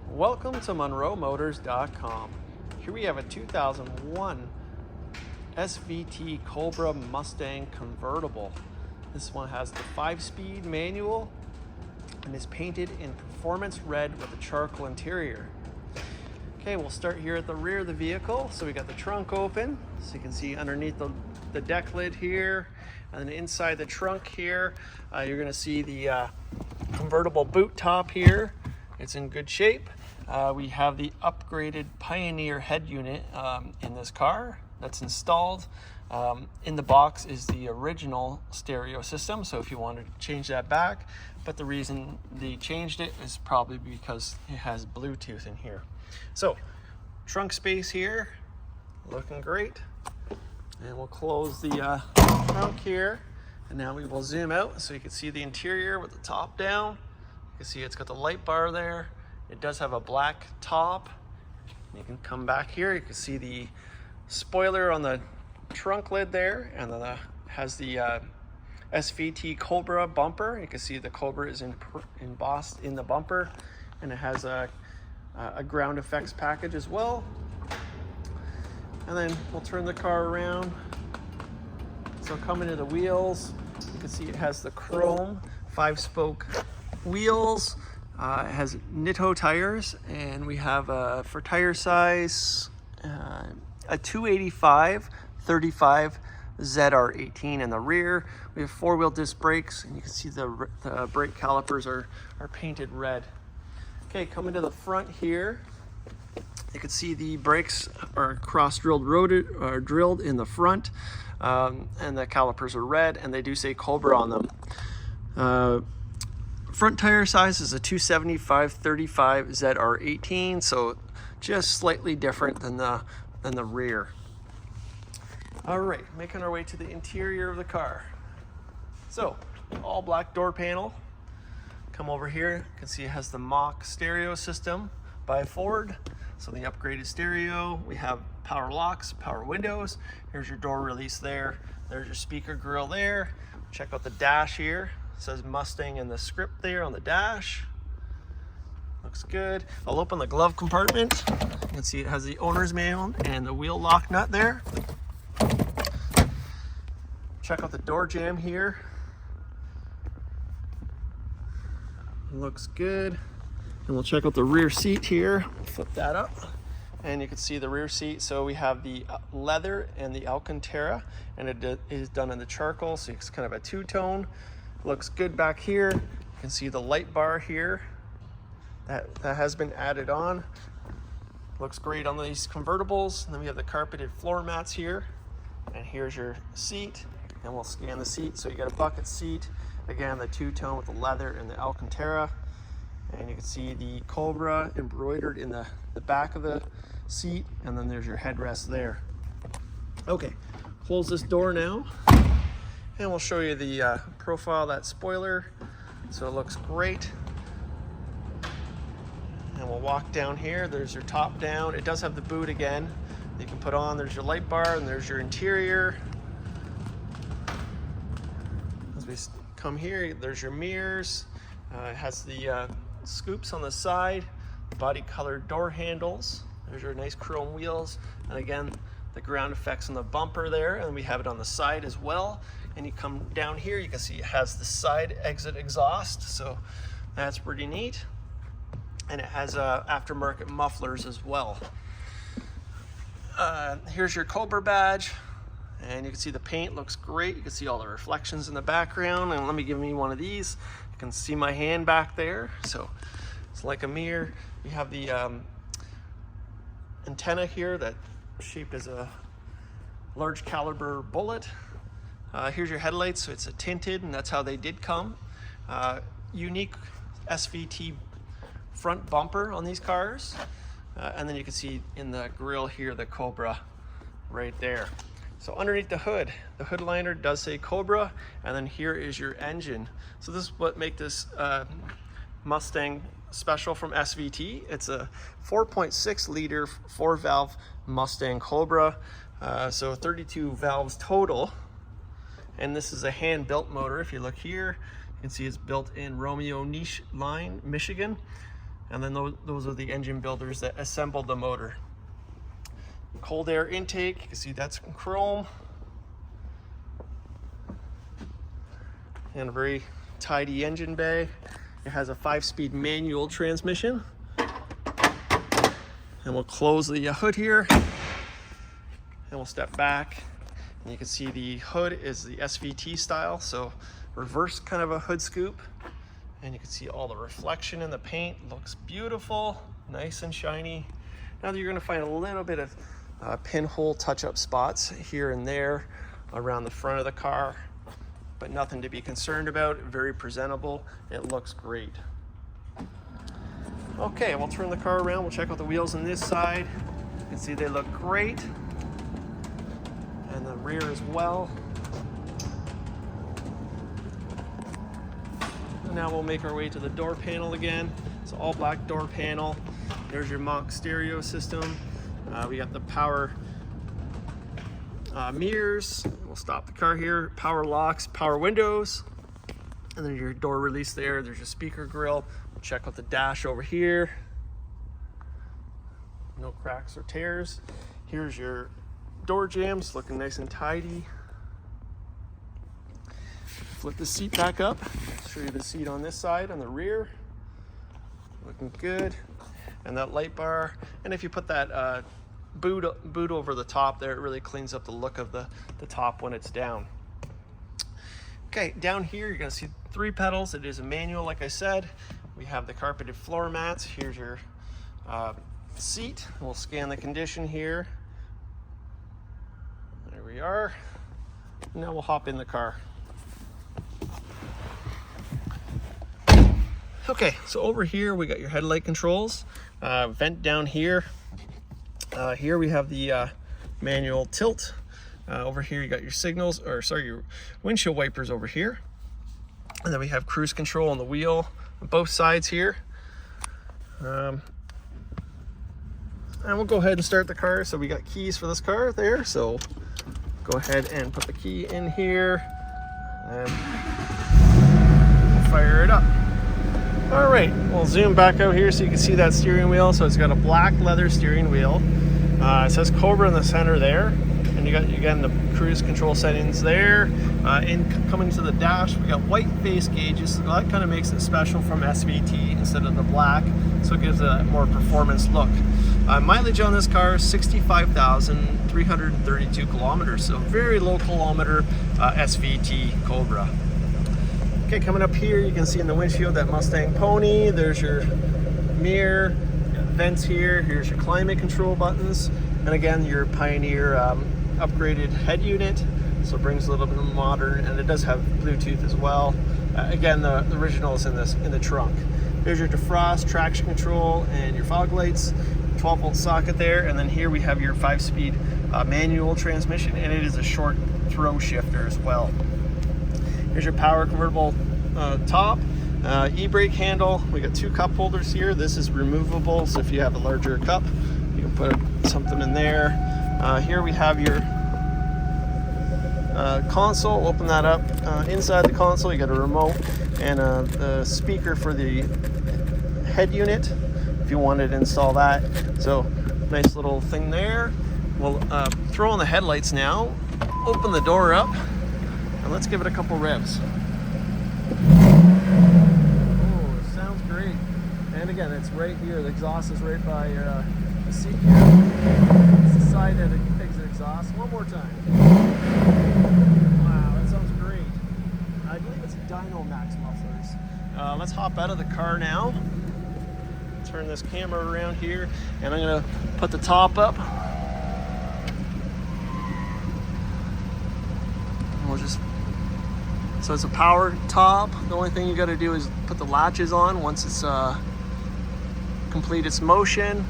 Welcome to MonroeMotors.com. Here we have a 2001 SVT Cobra Mustang Convertible. This one has the 5-speed manual and is painted in performance red with a charcoal interior. Okay, we'll start here at the rear of the vehicle. So we got the trunk open, so you can see underneath the deck lid here, and then inside the trunk here, you're gonna see the convertible boot top here. It's in good shape. We have the upgraded Pioneer head unit in this car that's installed. In the box is the original stereo system, so if you wanted to change that back, but the reason they changed it is probably because it has Bluetooth in here. So, trunk space here, looking great. And we'll close the trunk here, and now we will zoom out so you can see the interior with the top down. You can see it's got the light bar there. It does have a black top. You can come back here, you can see the spoiler on the trunk lid there, and then it has the SVT Cobra bumper. You can see the Cobra is embossed in the bumper, and it has a ground effects package as well. And then we'll turn the car around. So coming to the wheels, you can see it has the chrome 5-spoke wheels. It has Nitto tires, and we have for tire size a 285/35 ZR18 in the rear. We have 4-wheel disc brakes, and you can see the brake calipers are painted red. Okay, coming to the front here, you can see the brakes are drilled in the front, and the calipers are red, and they do say Cobra on them. Front tire size is a 275/35 ZR18, so just slightly different than the rear. All right, making our way to the interior of the car. So, all black door panel. Come over here, you can see it has the Mach stereo system by Ford. So the upgraded stereo, we have power locks, power windows. Here's your door release there. There's your speaker grill there. Check out the dash here. It says Mustang in the script there on the dash. Looks good. I'll open the glove compartment. You can see it has the owner's manual and the wheel lock nut there. Check out the door jamb here. Looks good. And we'll check out the rear seat here. Flip that up, and you can see the rear seat. So we have the leather and the Alcantara, and it is done in the charcoal, so it's kind of a two-tone. Looks good back here. You can see the light bar here that has been added on. Looks great on these convertibles. And then we have the carpeted floor mats here, and here's your seat, and we'll scan the seat. So you got a bucket seat, again the two-tone with the leather and the Alcantara, and you can see the Cobra embroidered in the back of the seat, and then there's your headrest there. Okay, close this door now, and we'll show you the profile of that spoiler. So it looks great. And we'll walk down here. There's your top down. It does have the boot again you can put on. There's your light bar, and there's your interior. As we come here, there's your mirrors. It has the scoops on the side, body colored door handles. There's your nice chrome wheels, and again the ground effects on the bumper there, and we have it on the side as well. And you come down here, you can see it has the side exit exhaust, so that's pretty neat. And it has aftermarket mufflers as well. Here's your Cobra badge, and you can see the paint looks great. You can see all the reflections in the background, and let me give me one of these. You can see my hand back there, so it's like a mirror. We have the antenna here that shaped as a large caliber bullet. Here's your headlights, so it's a tinted, and that's how they did come. Unique SVT front bumper on these cars, and then you can see in the grille here the Cobra right there. So underneath the hood liner does say Cobra, and then here is your engine. So this is what makes this Mustang special from SVT. It's a 4.6 liter 4-valve Mustang Cobra, so 32 valves total. And this is a hand-built motor. If you look here, you can see it's built in Romeo Niche Line, Michigan. And then those are the engine builders that assembled the motor. Cold air intake, you can see that's chrome. And a very tidy engine bay. It has a 5-speed manual transmission. And we'll close the hood here. And we'll step back. And you can see the hood is the SVT style, so reverse kind of a hood scoop. And you can see all the reflection in the paint. Looks beautiful, nice and shiny. Now you're gonna find a little bit of pinhole touch-up spots here and there around the front of the car, but nothing to be concerned about. Very presentable. It looks great. Okay, we'll turn the car around. We'll check out the wheels on this side. You can see they look great. And the rear as well. And now we'll make our way to the door panel again. It's all black door panel. There's your Mach stereo system. We got the power mirrors. We'll stop the car here. Power locks, power windows. And then your door release there. There's your speaker grill. We'll check out the dash over here. No cracks or tears. Here's your door jambs, looking nice and tidy. Flip the seat back up. Show you the seat on this side, on the rear. Looking good. And that light bar. And if you put that boot over the top there, it really cleans up the look of the top when it's down. Okay, down here you're gonna see 3 pedals. It is a manual, like I said. We have the carpeted floor mats. Here's your seat. We'll scan the condition here. There we are. Now we'll hop in the car. Okay, so over here we got your headlight controls. Vent down here. Here we have the manual tilt. Over here you got your signals, or sorry, your windshield wipers over here. And then we have cruise control on the wheel on both sides here. And we'll go ahead and start the car. So we got keys for this car there. So go ahead and put the key in here and we'll fire it up. All right, we'll zoom back out here so you can see that steering wheel. So it's got a black leather steering wheel. It says Cobra in the center there. And you got, again, the cruise control settings there. Coming to the dash, we got white face gauges. So that kind of makes it special from SVT instead of the black. So it gives a more performance look. Mileage on this car, 65,332 kilometers. So very low kilometer SVT Cobra. Okay, coming up here, you can see in the windshield that Mustang Pony. There's your mirror, vents here. Here's your climate control buttons. And again, your Pioneer upgraded head unit. So it brings a little bit of modern, and it does have Bluetooth as well. Again, the original is in the trunk. There's your defrost, traction control, and your fog lights. 12-volt socket there. And then here we have your 5-speed manual transmission, and it is a short throw shifter as well. Here's your power convertible top, e-brake handle. We got 2 cup holders here. This is removable, so if you have a larger cup, you can put something in there. Here we have your console. Open that up. Inside the console, you got a remote and a speaker for the head unit, if you wanted to install that. So nice little thing there. We'll throw on the headlights now. Open the door up. And let's give it a couple revs. Oh, it sounds great. And again, it's right here. The exhaust is right by the seat here. It's the side that exit exhaust. One more time. Wow, that sounds great. I believe it's Dynomax mufflers. Let's hop out of the car now. Turn this camera around here, and I'm gonna put the top up. We'll just. So it's a power top. The only thing you got to do is put the latches on once it's complete its motion.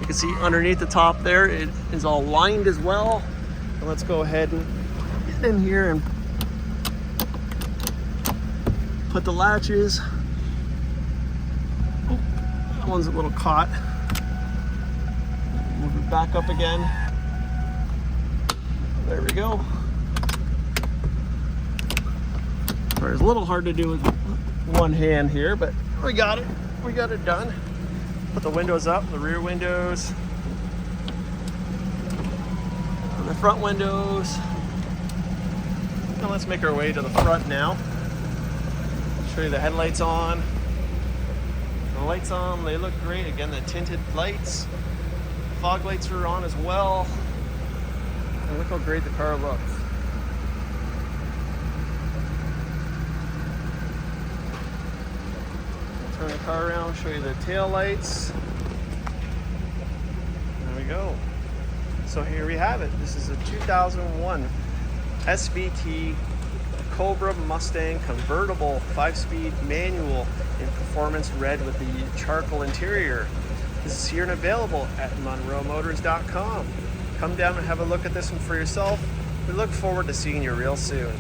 You can see underneath the top there, it is all lined as well. And let's go ahead and get in here and put the latches. Oh, that one's a little caught. Move it back up again. There we go. It's a little hard to do with one hand here, but we got it. we got it done. Put the windows up, the rear windows, and the front windows. Now let's make our way to the front now. Show you the headlights on. The lights on, they look great. Again, the tinted lights. Fog lights are on as well. And look how great the car looks. I'll turn the car around, show you the tail lights. There we go. So here we have it. This is a 2001 SVT Cobra Mustang Convertible 5-speed manual in Performance Red with the charcoal interior. This is here and available at MonroeMotors.com. Come down and have a look at this one for yourself. We look forward to seeing you real soon.